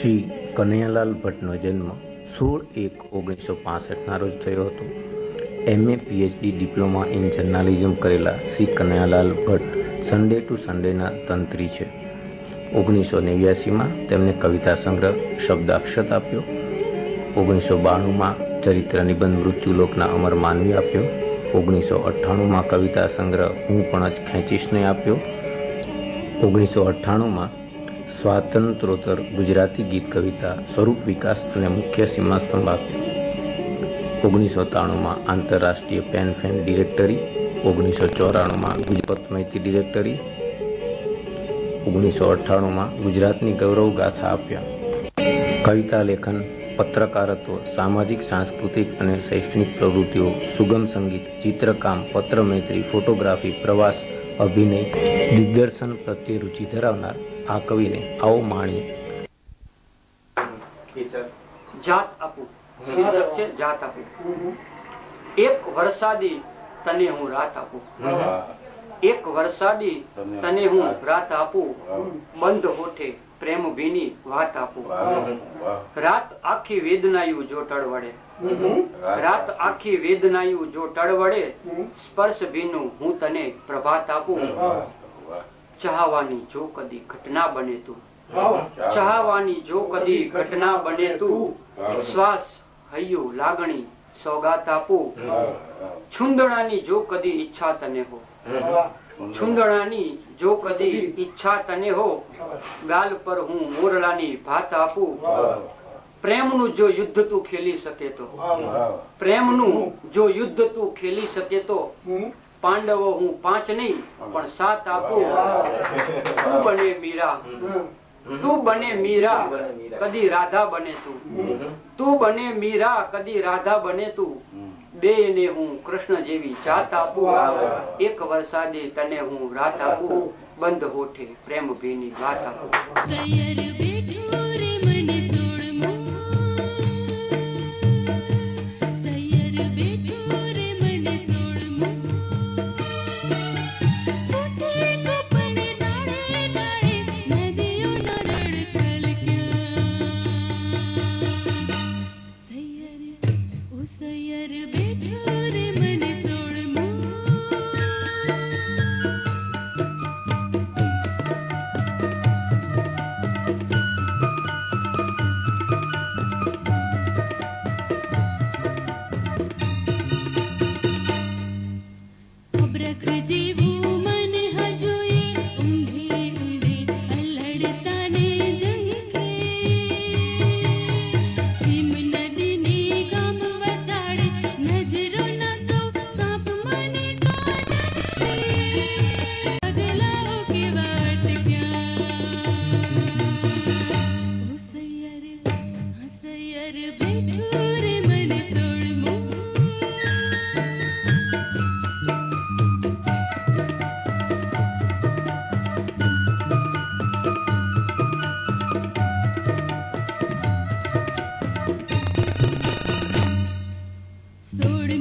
શ્રી કનૈયાલાલ ભટ્ટનો જન્મ 16/1/1965 રોજ થયો હતો. MA PhD diploma in journalism કરેલા શ્રી કનૈયાલાલ ભટ્ટ સન્ડે ટુ સન્ડેના તંત્રી છે. 1989માં તેમને કવિતા સંગ્રહ શબ્દાક્ષત આપ્યો. 1992માં ચરિત્ર નિબંધ મૃત્યુલોકના અમર માનવી આપ્યો. 1998માં કવિતા સંગ્રહ હું પણ જ ખેંચીશને આપ્યો. 1998માં સ્વાતંત્રોત્તર ગુજરાતી ગીત કવિતા સ્વરૂપ વિકાસ અને મુખ્ય સીમાસ્તંભ આપ્યો. 1993માં આંતરરાષ્ટ્રીય પેન ફેમ ડિરેક્ટરી. 1994માં ગુજરાત માહિતી ડિરેક્ટરી. 1998માં ગુજરાતની ગૌરવ ગાથા આપ્યા. કવિતા લેખન, પત્રકારત્વ, સામાજિક, સાંસ્કૃતિક અને શૈક્ષણિક પ્રવૃત્તિઓ, સુગમ સંગીત, ચિત્રકામ, પત્રમૈત્રી, ફોટોગ્રાફી, પ્રવાસ, અભિનય, દિગ્દર્શન પ્રત્યે રુચિ ધરાવનાર આ કવિને આવો માણીએ. જાત આપું શીર્ષક છે. જાત આપું. એક વરસાદી તને હું રાત આપું. એક વરસાદી તને હું રાત આપું. બંધ હોઠે પ્રેમ ભીની વાત આપું. રાત આખી વેદનાયું જો ટળવડે. રાત આખી વેદનાયું જો ટળવડે. સ્પર્શ ભીનું હું તને પ્રભાત આપું. ચાહવાની જો કદી ઘટના બને તું. ચાહવાની જો કદી ઘટના બને તું. શ્વાસ, હૈયું, લાગણી સોગાત આપું. છુંદણાની જો કદી ઈચ્છા તને હો. છુંદણાની જો કદી ઈચ્છા તને હો. ગાલ પર હું મોરલાની ભાત આપું. પ્રેમનું જો યુદ્ધ તું ખેલી શકે તો. પ્રેમનું જો યુદ્ધ તું ખેલી શકે તો. પાંડવો હું 5 નહીં પણ 7 આપું. તું બને મીરા, તું બને મીરા, કદી રાધા બને તું. તું બને મીરા, કદી રાધા બને તું. બે ને હું કૃષ્ણ જેવી જાત આપું. એક વરસાદે તને હું રાત આપું. બંધ હોઠે પ્રેમ ભીની વાત આપું. Soड़